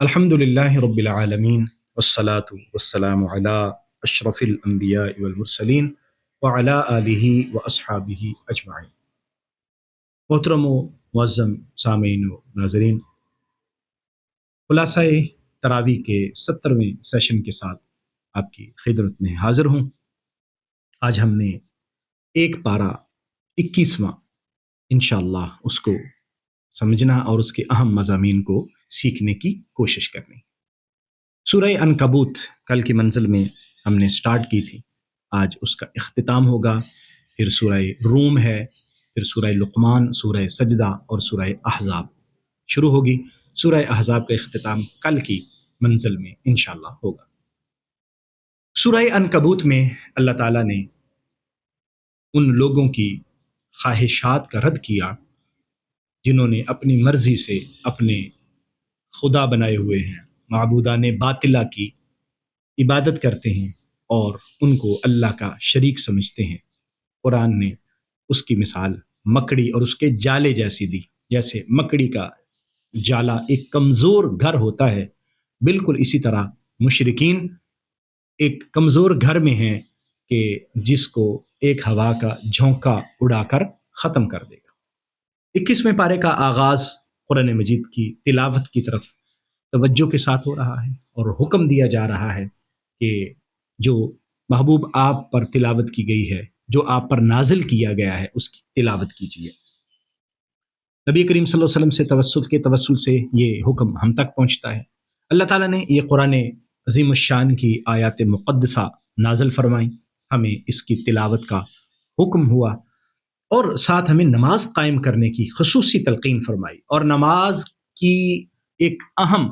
الحمدللہ رب العالمین والصلاة والسلام علی اشرف الانبیاء والمرسلین وعلی آلہ واصحابہ اجمعین۔ محترم و معظم سامعین و ناظرین، خلاصہ تراویح کے 70ویں سیشن کے ساتھ آپ کی خدمت میں حاضر ہوں۔ آج ہم نے ایک پارہ 21واں انشاءاللہ اس کو سمجھنا اور اس کے اہم مضامین کو سیکھنے کی کوشش کرنی۔ سورہ عنکبوت کل کی منزل میں ہم نے سٹارٹ کی تھی، آج اس کا اختتام ہوگا۔ پھر سورہ روم ہے، پھر سورہ لقمان، سورہ سجدہ اور سورہ احزاب شروع ہوگی۔ سورہ احزاب کا اختتام کل کی منزل میں انشاءاللہ ہوگا۔ سورہ عنکبوت میں اللہ تعالیٰ نے ان لوگوں کی خواہشات کا رد کیا جنہوں نے اپنی مرضی سے اپنے خدا بنائے ہوئے ہیں، معبودان باطلہ کی عبادت کرتے ہیں اور ان کو اللہ کا شریک سمجھتے ہیں۔ قرآن نے اس کی مثال مکڑی اور اس کے جالے جیسی دی۔ جیسے مکڑی کا جالا ایک کمزور گھر ہوتا ہے، بالکل اسی طرح مشرکین ایک کمزور گھر میں ہیں کہ جس کو ایک ہوا کا جھونکا اڑا کر ختم کر دے گا۔ 21ویں پارے کا آغاز قرآن مجید کی تلاوت کی طرف توجہ کے ساتھ ہو رہا ہے اور حکم دیا جا رہا ہے کہ جو محبوب آپ پر تلاوت کی گئی ہے، جو آپ پر نازل کیا گیا ہے، اس کی تلاوت کیجیے۔ نبی کریم صلی اللہ علیہ وسلم سے توسل سے یہ حکم ہم تک پہنچتا ہے۔ اللہ تعالیٰ نے یہ قرآن عظیم الشان کی آیات مقدسہ نازل فرمائیں، ہمیں اس کی تلاوت کا حکم ہوا اور ساتھ ہمیں نماز قائم کرنے کی خصوصی تلقین فرمائی، اور نماز کی ایک اہم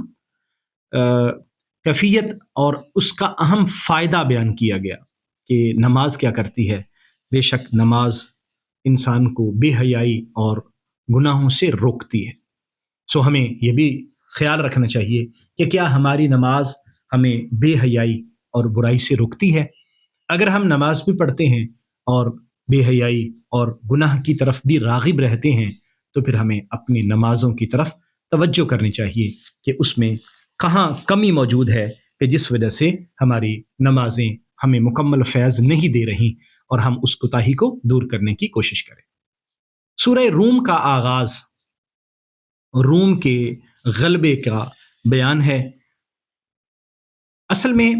کیفیت اور اس کا اہم فائدہ بیان کیا گیا کہ نماز کیا کرتی ہے۔ بے شک نماز انسان کو بے حیائی اور گناہوں سے روکتی ہے۔ سو ہمیں یہ بھی خیال رکھنا چاہیے کہ کیا ہماری نماز ہمیں بے حیائی اور برائی سے روکتی ہے۔ اگر ہم نماز بھی پڑھتے ہیں اور بے حیائی اور گناہ کی طرف بھی راغب رہتے ہیں تو پھر ہمیں اپنی نمازوں کی طرف توجہ کرنی چاہیے کہ اس میں کہاں کمی موجود ہے کہ جس وجہ سے ہماری نمازیں ہمیں مکمل فیض نہیں دے رہی، اور ہم اس کوتاہی کو دور کرنے کی کوشش کریں۔ سورہ روم کا آغاز روم کے غلبے کا بیان ہے۔ اصل میں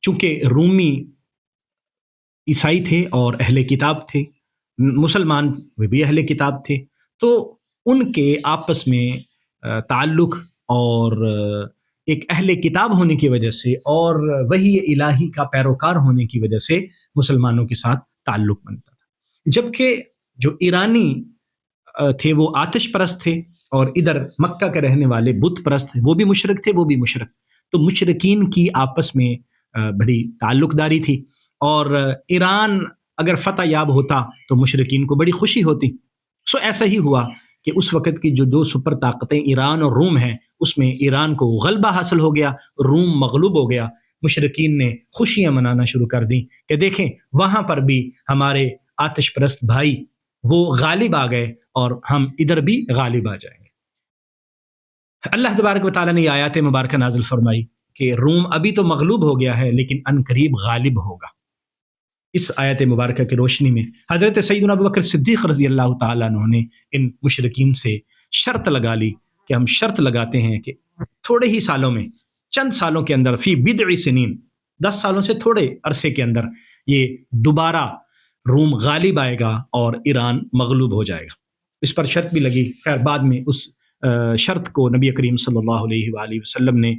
چونکہ رومی عیسائی تھے اور اہل کتاب تھے، مسلمان وہ بھی اہل کتاب تھے، تو ان کے آپس میں تعلق اور ایک اہل کتاب ہونے کی وجہ سے اور وحی الہی کا پیروکار ہونے کی وجہ سے مسلمانوں کے ساتھ تعلق بنتا تھا۔ جبکہ جو ایرانی تھے وہ آتش پرست تھے، اور ادھر مکہ کے رہنے والے بت پرست وہ بھی مشرک تھے، وہ بھی مشرک، تو مشرکین کی آپس میں بڑی تعلق داری تھی، اور ایران اگر فتح یاب ہوتا تو مشرکین کو بڑی خوشی ہوتی۔ سو ایسا ہی ہوا کہ اس وقت کی جو دو سپر طاقتیں ایران اور روم ہیں، اس میں ایران کو غلبہ حاصل ہو گیا، روم مغلوب ہو گیا۔ مشرکین نے خوشیاں منانا شروع کر دیں کہ دیکھیں وہاں پر بھی ہمارے آتش پرست بھائی وہ غالب آ گئے اور ہم ادھر بھی غالب آ جائیں گے۔ اللہ تبارک و تعالیٰ نے یہ آیات مبارکہ نازل فرمائی کہ روم ابھی تو مغلوب ہو گیا ہے لیکن ان قریب غالب ہوگا۔ اس آیت مبارکہ کی روشنی میں حضرت سیدنا ابوبکر صدیق رضی اللہ تعالیٰ عنہ نے ان مشرکین سے شرط لگا لی کہ ہم شرط لگاتے ہیں کہ تھوڑے ہی سالوں میں، چند سالوں کے اندر، فی بضع سنین، 10 سالوں سے تھوڑے عرصے کے اندر یہ دوبارہ روم غالب آئے گا اور ایران مغلوب ہو جائے گا۔ اس پر شرط بھی لگی۔ خیر بعد میں اس شرط کو نبی کریم صلی اللہ علیہ وآلہ وسلم نے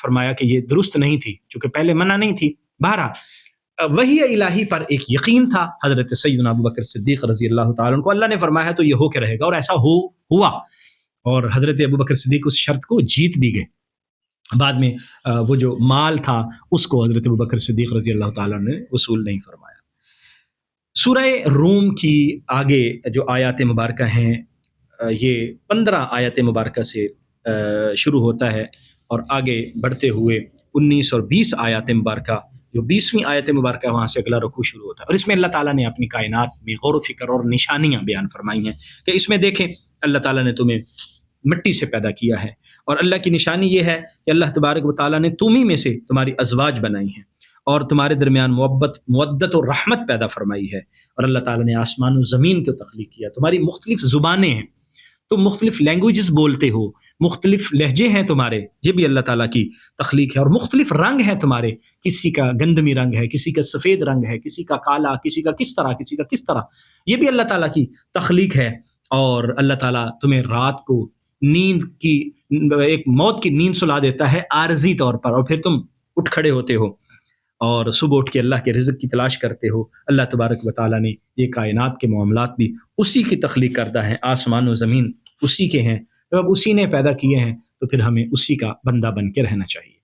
فرمایا کہ یہ درست نہیں تھی، چونکہ پہلے منع نہیں تھی۔ بہرحال وحی الہی پر ایک یقین تھا حضرت سیدنا ابوبکر صدیق رضی اللہ تعالیٰ عنہ کو، اللہ نے فرمایا تو یہ ہو کے رہے گا، اور ایسا ہوا، اور حضرت ابوبکر صدیق اس شرط کو جیت بھی گئے۔ بعد میں وہ جو مال تھا اس کو حضرت ابوبکر صدیق رضی اللہ تعالیٰ عنہ نے وصول نہیں فرمایا۔ سورہ روم کی آگے جو آیات مبارکہ ہیں یہ 15 آیات مبارکہ سے شروع ہوتا ہے، اور آگے بڑھتے ہوئے 19 اور 20 آیات مبارکہ، جو 20ویں آیت مبارکہ وہاں سے اگلا رکوع شروع ہوتا ہے، اور اس میں اللہ تعالیٰ نے اپنی کائنات میں غور و فکر اور نشانیاں بیان فرمائی ہیں کہ اس میں دیکھیں اللہ تعالیٰ نے تمہیں مٹی سے پیدا کیا ہے، اور اللہ کی نشانی یہ ہے کہ اللہ تبارک و تعالیٰ نے تمہیں میں سے تمہاری ازواج بنائی ہیں اور تمہارے درمیان مودت و رحمت پیدا فرمائی ہے، اور اللہ تعالیٰ نے آسمان و زمین کو تخلیق کیا، تمہاری مختلف زبانیں ہیں، تم مختلف لینگویجز بولتے ہو، مختلف لہجے ہیں تمہارے، یہ بھی اللہ تعالیٰ کی تخلیق ہے، اور مختلف رنگ ہیں تمہارے، کسی کا گندمی رنگ ہے، کسی کا سفید رنگ ہے، کسی کا کالا، کسی کا کس طرح، کسی کا کس طرح، یہ بھی اللہ تعالیٰ کی تخلیق ہے۔ اور اللہ تعالیٰ تمہیں رات کو نیند کی ایک موت کی نیند سلا دیتا ہے عارضی طور پر، اور پھر تم اٹھ کھڑے ہوتے ہو اور صبح اٹھ کے اللہ کے رزق کی تلاش کرتے ہو۔ اللہ تبارک و تعالیٰ نے یہ کائنات کے معاملات بھی اسی کی تخلیق کردہ ہیں، آسمان و زمین اسی کے ہیں، جب اسی نے پیدا کیے ہیں تو پھر ہمیں اسی کا بندہ بن کے رہنا چاہیے۔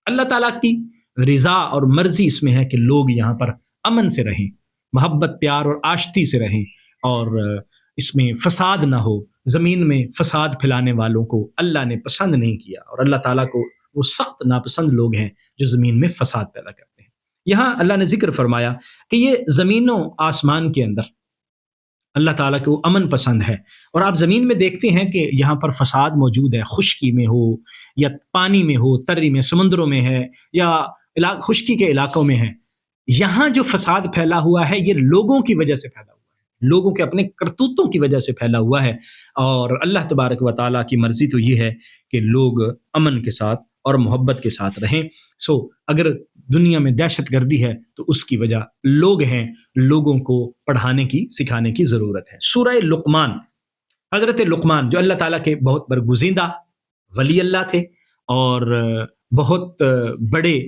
اللہ تعالیٰ کی رضا اور مرضی اس میں ہے کہ لوگ یہاں پر امن سے رہیں، محبت پیار اور آشتی سے رہیں، اور اس میں فساد نہ ہو۔ زمین میں فساد پھیلانے والوں کو اللہ نے پسند نہیں کیا، اور اللہ تعالیٰ کو وہ سخت ناپسند لوگ ہیں جو زمین میں فساد پیدا کرتے ہیں۔ یہاں اللہ نے ذکر فرمایا کہ یہ زمین و آسمان کے اندر اللہ تعالیٰ کو امن پسند ہے، اور آپ زمین میں دیکھتے ہیں کہ یہاں پر فساد موجود ہے، خشکی میں ہو یا پانی میں ہو، تری میں، سمندروں میں ہے یا خشکی کے علاقوں میں ہے، یہاں جو فساد پھیلا ہوا ہے یہ لوگوں کی وجہ سے پھیلا ہوا ہے، لوگوں کے اپنے کرتوتوں کی وجہ سے پھیلا ہوا ہے، اور اللہ تبارک و تعالیٰ کی مرضی تو یہ ہے کہ لوگ امن کے ساتھ اور محبت کے ساتھ رہیں۔ اگر دنیا میں دہشت گردی ہے تو اس کی وجہ لوگ ہیں، لوگوں کو پڑھانے کی سکھانے کی ضرورت ہے۔ سورہ لقمان، حضرت لقمان جو اللہ تعالیٰ کے بہت برگزیدہ ولی اللہ تھے اور بہت بڑے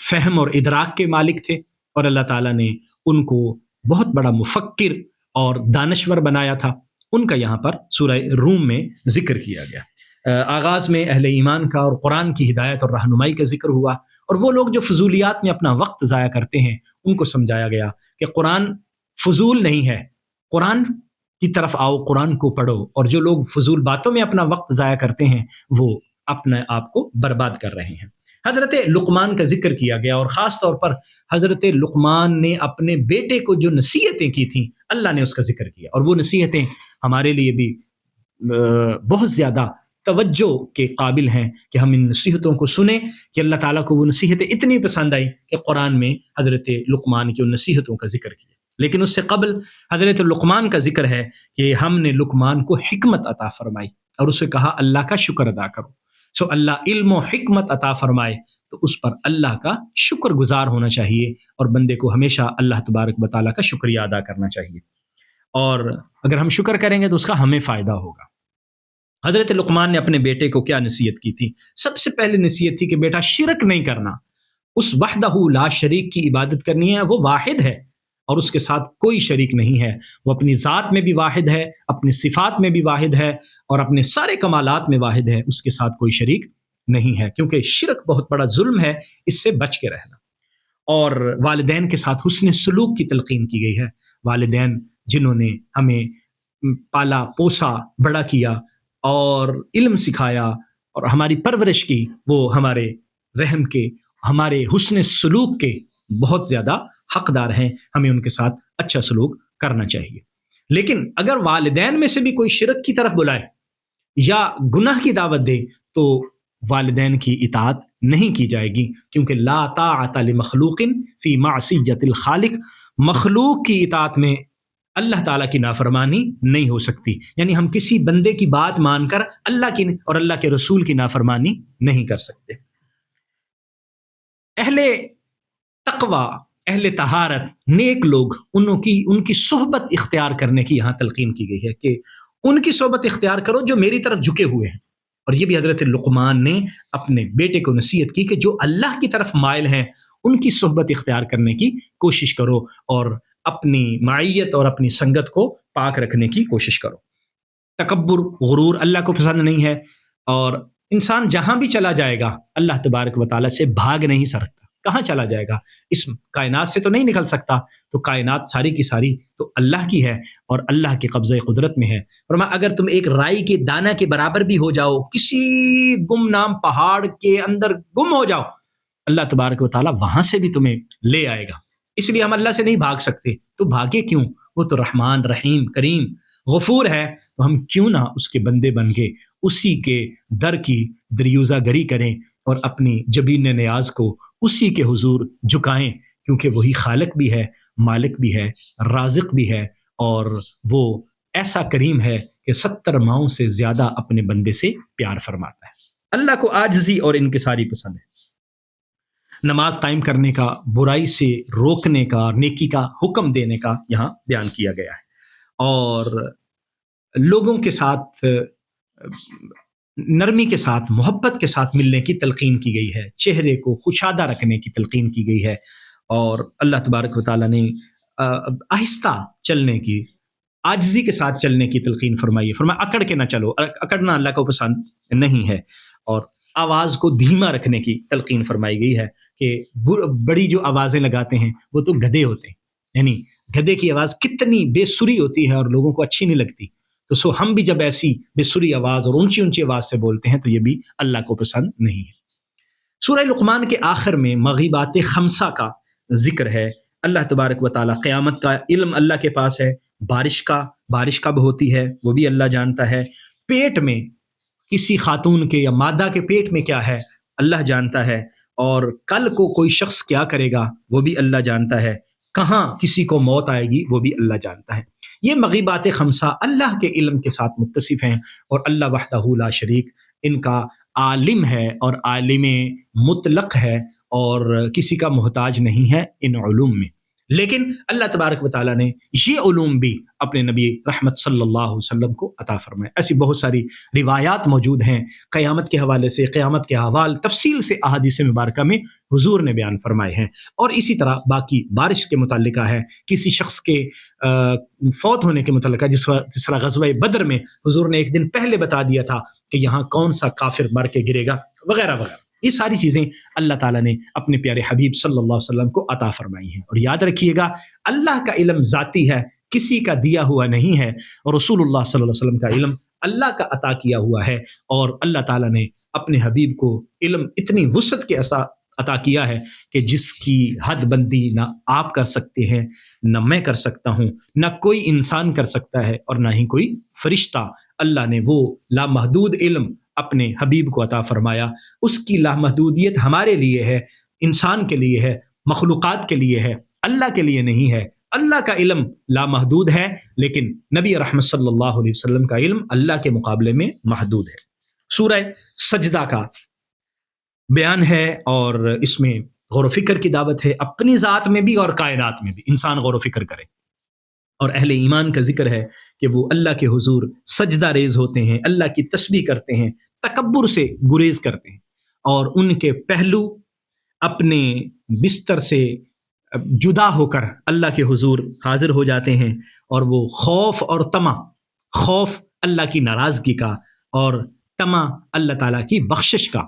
فہم اور ادراک کے مالک تھے، اور اللہ تعالیٰ نے ان کو بہت بڑا مفکر اور دانشور بنایا تھا، ان کا یہاں پر سورہ روم میں ذکر کیا گیا۔ آغاز میں اہل ایمان کا اور قرآن کی ہدایت اور رہنمائی کا ذکر ہوا، اور وہ لوگ جو فضولیات میں اپنا وقت ضائع کرتے ہیں ان کو سمجھایا گیا کہ قرآن فضول نہیں ہے، قرآن کی طرف آؤ، قرآن کو پڑھو، اور جو لوگ فضول باتوں میں اپنا وقت ضائع کرتے ہیں وہ اپنے آپ کو برباد کر رہے ہیں۔ حضرت لقمان کا ذکر کیا گیا، اور خاص طور پر حضرت لقمان نے اپنے بیٹے کو جو نصیحتیں کی تھیں اللہ نے اس کا ذکر کیا، اور وہ نصیحتیں ہمارے لیے بھی بہت زیادہ توجہ کے قابل ہیں کہ ہم ان نصیحتوں کو سنیں، کہ اللہ تعالیٰ کو وہ نصیحتیں اتنی پسند آئی کہ قرآن میں حضرت لقمان کی ان نصیحتوں کا ذکر کیا۔ لیکن اس سے قبل حضرت لقمان کا ذکر ہے کہ ہم نے لقمان کو حکمت عطا فرمائی، اور اسے کہا اللہ کا شکر ادا کرو۔ اللہ علم و حکمت عطا فرمائے تو اس پر اللہ کا شکر گزار ہونا چاہیے، اور بندے کو ہمیشہ اللہ تبارک و تعالیٰ کا شکریہ ادا کرنا چاہیے، اور اگر ہم شکر کریں گے تو اس کا ہمیں فائدہ ہوگا۔ حضرت لقمان نے اپنے بیٹے کو کیا نصیحت کی تھی؟ سب سے پہلے نصیحت تھی کہ بیٹا شرک نہیں کرنا، اس وحدہ لا شریک کی عبادت کرنی ہے، وہ واحد ہے اور اس کے ساتھ کوئی شریک نہیں ہے، وہ اپنی ذات میں بھی واحد ہے، اپنی صفات میں بھی واحد ہے، اور اپنے سارے کمالات میں واحد ہے، اس کے ساتھ کوئی شریک نہیں ہے، کیونکہ شرک بہت بڑا ظلم ہے، اس سے بچ کے رہنا۔ اور والدین کے ساتھ حسن سلوک کی تلقین کی گئی ہے، والدین جنہوں نے ہمیں پالا پوسا بڑا کیا اور علم سکھایا اور ہماری پرورش کی، وہ ہمارے رحم کے، ہمارے حسن سلوک کے بہت زیادہ حقدار ہیں، ہمیں ان کے ساتھ اچھا سلوک کرنا چاہیے۔ لیکن اگر والدین میں سے بھی کوئی شرک کی طرف بلائے یا گناہ کی دعوت دے تو والدین کی اطاعت نہیں کی جائے گی، کیونکہ لا طاعۃ لمخلوق فی معصیۃ الخالق، مخلوق کی اطاعت میں اللہ تعالیٰ کی نافرمانی نہیں ہو سکتی، یعنی ہم کسی بندے کی بات مان کر اللہ کی اور اللہ کے رسول کی نافرمانی نہیں کر سکتے۔ اہل تقوی، اہل طہارت، نیک لوگ، ان کی صحبت اختیار کرنے کی یہاں تلقین کی گئی ہے کہ ان کی صحبت اختیار کرو جو میری طرف جھکے ہوئے ہیں، اور یہ بھی حضرت لقمان نے اپنے بیٹے کو نصیحت کی کہ جو اللہ کی طرف مائل ہیں ان کی صحبت اختیار کرنے کی کوشش کرو، اور اپنی معیت اور اپنی سنگت کو پاک رکھنے کی کوشش کرو۔ تکبر، غرور اللہ کو پسند نہیں ہے، اور انسان جہاں بھی چلا جائے گا اللہ تبارک و تعالیٰ سے بھاگ نہیں سکتا۔ کہاں چلا جائے گا؟ اس کائنات سے تو نہیں نکل سکتا، تو کائنات ساری کی ساری تو اللہ کی ہے اور اللہ کے قبضہ قدرت میں ہے۔ فرمایا اگر تم ایک رائی کے دانہ کے برابر بھی ہو جاؤ، کسی گمنام پہاڑ کے اندر گم ہو جاؤ، اللہ تبارک و تعالیٰ وہاں سے بھی تمہیں لے آئے گا۔ اس لیے ہم اللہ سے نہیں بھاگ سکتے، تو بھاگے کیوں؟ وہ تو رحمان، رحیم، کریم، غفور ہے، تو ہم کیوں نہ اس کے بندے بن کے اسی کے در کی دریوزہ گری کریں اور اپنی جبین نیاز کو اسی کے حضور جھکائیں، کیونکہ وہی خالق بھی ہے، مالک بھی ہے، رازق بھی ہے، اور وہ ایسا کریم ہے کہ 70 ماؤں سے زیادہ اپنے بندے سے پیار فرماتا ہے۔ اللہ کو عاجزی اور انکساری پسند ہے۔ نماز قائم کرنے کا، برائی سے روکنے کا، نیکی کا حکم دینے کا یہاں بیان کیا گیا ہے، اور لوگوں کے ساتھ نرمی کے ساتھ، محبت کے ساتھ ملنے کی تلقین کی گئی ہے، چہرے کو کشادہ رکھنے کی تلقین کی گئی ہے، اور اللہ تبارک و تعالیٰ نے آہستہ چلنے کی، عاجزی کے ساتھ چلنے کی تلقین فرمائی ہے۔ فرمایا اکڑ کے نہ چلو، اکڑنا اللہ کو پسند نہیں ہے، اور آواز کو دھیما رکھنے کی تلقین فرمائی گئی ہے کہ بڑی جو آوازیں لگاتے ہیں وہ تو گدھے ہوتے ہیں، یعنی گدھے کی آواز کتنی بے سری ہوتی ہے اور لوگوں کو اچھی نہیں لگتی، تو ہم بھی جب ایسی بے سری آواز اور اونچی اونچی آواز سے بولتے ہیں تو یہ بھی اللہ کو پسند نہیں ہے۔ سورہ لقمان کے آخر میں مغیبات خمسہ کا ذکر ہے۔ اللہ تبارک و تعالیٰ، قیامت کا علم اللہ کے پاس ہے، بارش کب ہوتی ہے وہ بھی اللہ جانتا ہے، پیٹ میں کسی خاتون کے یا مادہ کے پیٹ میں کیا ہے اللہ جانتا ہے، اور کل کو کوئی شخص کیا کرے گا وہ بھی اللہ جانتا ہے، کہاں کسی کو موت آئے گی وہ بھی اللہ جانتا ہے۔ یہ مغیبات خمسہ اللہ کے علم کے ساتھ متصف ہیں، اور اللہ وحدہ لا شریک ان کا عالم ہے اور عالم مطلق ہے، اور کسی کا محتاج نہیں ہے ان علوم میں۔ لیکن اللہ تبارک و تعالیٰ نے یہ علوم بھی اپنے نبی رحمت صلی اللہ علیہ وسلم کو عطا فرمائے۔ ایسی بہت ساری روایات موجود ہیں قیامت کے حوالے سے، قیامت کے احوال تفصیل سے احادیث مبارکہ میں حضور نے بیان فرمائے ہیں، اور اسی طرح باقی بارش کے متعلقہ ہے، کسی شخص کے فوت ہونے کے متعلقہ، جس طرح غزوہ بدر میں حضور نے ایک دن پہلے بتا دیا تھا کہ یہاں کون سا کافر مر کے گرے گا، وغیرہ وغیرہ۔ یہ ساری چیزیں اللہ تعالیٰ نے اپنے پیارے حبیب صلی اللہ علیہ وسلم کو عطا فرمائی ہیں، اور یاد رکھیے گا اللہ کا علم ذاتی ہے، کسی کا دیا ہوا نہیں ہے، اور رسول اللہ صلی اللہ علیہ وسلم کا علم اللہ کا عطا کیا ہوا ہے، اور اللہ تعالیٰ نے اپنے حبیب کو علم اتنی وسعت کے ایسا عطا کیا ہے کہ جس کی حد بندی نہ آپ کر سکتے ہیں، نہ میں کر سکتا ہوں، نہ کوئی انسان کر سکتا ہے، اور نہ ہی کوئی فرشتہ۔ اللہ نے وہ لامحدود علم اپنے حبیب کو عطا فرمایا، اس کی لامحدودیت ہمارے لیے ہے، انسان کے لیے ہے، مخلوقات کے لیے ہے، اللہ کے لیے نہیں ہے۔ اللہ کا علم لامحدود ہے، لیکن نبی رحمت صلی اللہ علیہ وسلم کا علم اللہ کے مقابلے میں محدود ہے۔ سورہ سجدہ کا بیان ہے، اور اس میں غور و فکر کی دعوت ہے، اپنی ذات میں بھی اور کائنات میں بھی انسان غور و فکر کرے، اور اہل ایمان کا ذکر ہے کہ وہ اللہ کے حضور سجدہ ریز ہوتے ہیں، اللہ کی تسبیح کرتے ہیں، تکبر سے گریز کرتے ہیں، اور ان کے پہلو اپنے بستر سے جدا ہو کر اللہ کے حضور حاضر ہو جاتے ہیں، اور وہ خوف اور طمع، خوف اللہ کی ناراضگی کا اور طمع اللہ تعالیٰ کی بخشش کا،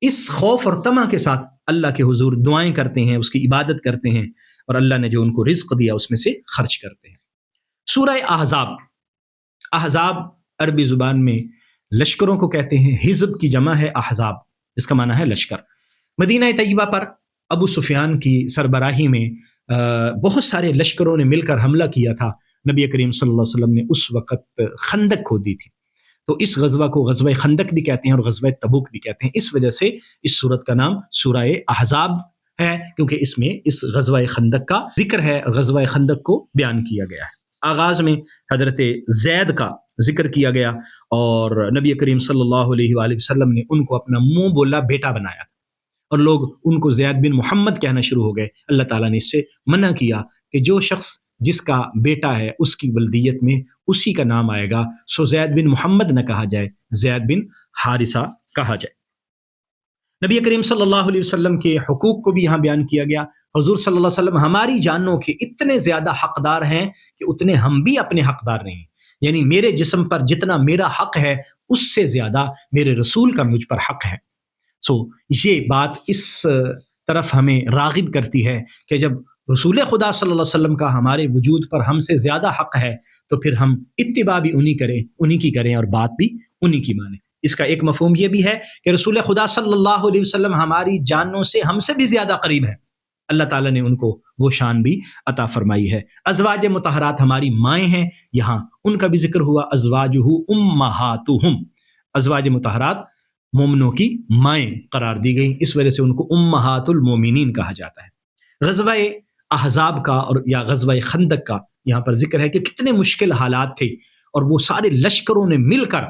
اس خوف اور طمع کے ساتھ اللہ کے حضور دعائیں کرتے ہیں، اس کی عبادت کرتے ہیں، اور اللہ نے جو ان کو رزق دیا اس میں سے خرچ کرتے ہیں۔ سورہ احزاب، احزاب عربی زبان میں لشکروں کو کہتے ہیں، حزب کی جمع ہے احزاب، اس کا معنی ہے لشکر۔ مدینہ طیبہ پر ابو سفیان کی سربراہی میں بہت سارے لشکروں نے مل کر حملہ کیا تھا، نبی کریم صلی اللہ علیہ وسلم نے اس وقت خندق کھودی تھی، تو اس غزوہ کو غزوہ خندق بھی کہتے ہیں اور غزوہ تبوک بھی کہتے ہیں، اس وجہ سے اس سورت کا نام سورہ احزاب ہے، کیونکہ اس میں اس غزوہ خندق کا ذکر ہے، غزوہ خندق کو بیان کیا گیا ہے۔ آغاز میں حضرت زید کا ذکر کیا گیا، اور نبی کریم صلی اللہ علیہ وآلہ وسلم نے ان کو اپنا منہ بولا بیٹا بنایا تھا، اور لوگ ان کو زید بن محمد کہنا شروع ہو گئے۔ اللہ تعالیٰ نے اس سے منع کیا کہ جو شخص جس کا بیٹا ہے اس کی ولدیت میں اسی کا نام آئے گا، سو زید بن محمد نہ کہا جائے، زید بن حارثہ کہا جائے۔ نبی کریم صلی اللہ علیہ وسلم کے حقوق کو بھی یہاں بیان کیا گیا۔ حضور صلی اللہ علیہ وسلم ہماری جانوں کے اتنے زیادہ حقدار ہیں کہ اتنے ہم بھی اپنے حقدار نہیں، یعنی میرے جسم پر جتنا میرا حق ہے اس سے زیادہ میرے رسول کا مجھ پر حق ہے۔ یہ بات اس طرف ہمیں راغب کرتی ہے کہ جب رسول خدا صلی اللہ علیہ وسلم کا ہمارے وجود پر ہم سے زیادہ حق ہے تو پھر ہم اتباع بھی انہی کی کریں اور بات بھی انہی کی مانیں۔ اس کا ایک مفہوم یہ بھی ہے کہ رسول خدا صلی اللہ علیہ وسلم ہماری جانوں سے ہم سے بھی زیادہ قریب ہے، اللہ تعالیٰ نے ان کو وہ شان بھی عطا فرمائی ہے۔ ازواج مطہرات ہماری مائیں ہیں، یہاں ان کا بھی ذکر ہوا، ازواجہ امہاتہم، ازواج مطہرات مومنوں کی مائیں قرار دی گئی، اس وجہ سے ان کو امہات المومنین کہا جاتا ہے۔ غزوہ احزاب کا اور یا غزوہ خندق کا یہاں پر ذکر ہے کہ کتنے مشکل حالات تھے، اور وہ سارے لشکروں نے مل کر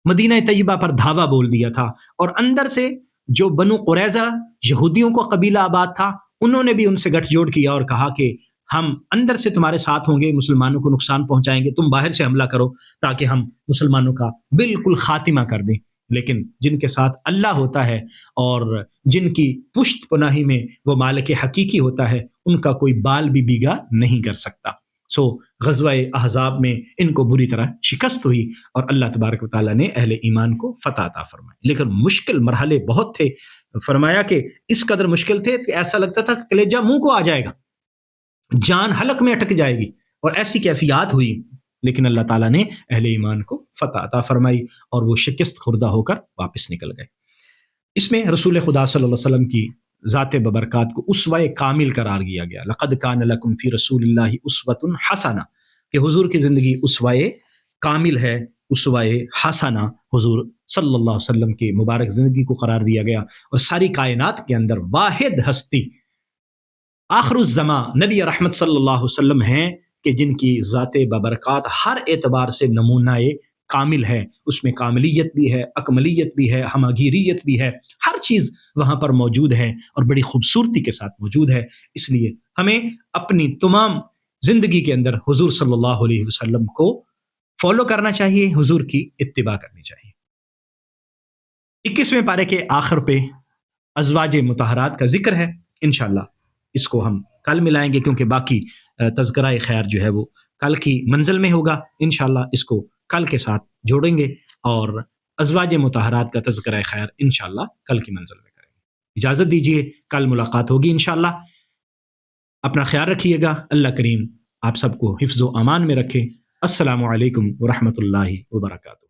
مدینہ طیبہ پر دھاوا بول دیا تھا، اور اندر سے جو بنو قریظہ یہودیوں کو قبیلہ آباد تھا، انہوں نے بھی ان سے گٹھ جوڑ کیا اور کہا کہ ہم اندر سے تمہارے ساتھ ہوں گے، مسلمانوں کو نقصان پہنچائیں گے، تم باہر سے حملہ کرو تاکہ ہم مسلمانوں کا بالکل خاتمہ کر دیں۔ لیکن جن کے ساتھ اللہ ہوتا ہے اور جن کی پشت پناہی میں وہ مالک حقیقی ہوتا ہے، ان کا کوئی بال بھی بیگا نہیں کر سکتا۔ غزوہ احزاب میں ان کو بری طرح شکست ہوئی، اور اللہ تبارک و تعالیٰ نے اہل ایمان کو فتح عطا فرمائی، لیکن مشکل مرحلے بہت تھے۔ فرمایا کہ اس قدر مشکل تھے کہ ایسا لگتا تھا کہ کلیجہ منہ کو آ جائے گا، جان حلق میں اٹک جائے گی، اور ایسی کیفیات ہوئی، لیکن اللہ تعالیٰ نے اہل ایمان کو فتح عطا فرمائی اور وہ شکست خوردہ ہو کر واپس نکل گئے۔ اس میں رسول خدا صلی اللہ علیہ وسلم کی ذات ببرکات کو اسوہ کامل قرار دیا گیا۔ لقد کان لکم فی رسول اللہ اسوۃ حسنہ، کہ حضور کی زندگی اسوہ کامل ہے، اسوہ حسنہ حضور صلی اللہ علیہ وسلم کی مبارک زندگی کو قرار دیا گیا، اور ساری کائنات کے اندر واحد ہستی آخر الزمان نبی رحمت صلی اللہ علیہ وسلم ہیں کہ جن کی ذات ببرکات ہر اعتبار سے نمونہ کامل ہے، اس میں کاملیت بھی ہے، اکملیت بھی ہے، ہماگیریت بھی ہے، ہر چیز وہاں پر موجود ہے اور بڑی خوبصورتی کے ساتھ موجود ہے۔ اس لیے ہمیں اپنی تمام زندگی کے اندر حضور صلی اللہ علیہ وسلم کو فالو کرنا چاہیے، حضور کی اتباع کرنی چاہیے۔ 21ویں پارے کے آخر پہ ازواج مطہرات کا ذکر ہے، انشاءاللہ اس کو ہم کل ملائیں گے، کیونکہ باقی تذکرہ خیر جو ہے وہ کل کی منزل میں ہوگا، انشاءاللہ اس کو کل کے ساتھ جوڑیں گے، اور ازواج مطہرات کا تذکرہ خیر انشاءاللہ کل کی منزل میں کریں گے۔ اجازت دیجیے، کل ملاقات ہوگی انشاءاللہ۔ اپنا خیال رکھیے گا، اللہ کریم آپ سب کو حفظ و امان میں رکھے۔ السلام علیکم ورحمۃ اللہ وبرکاتہ۔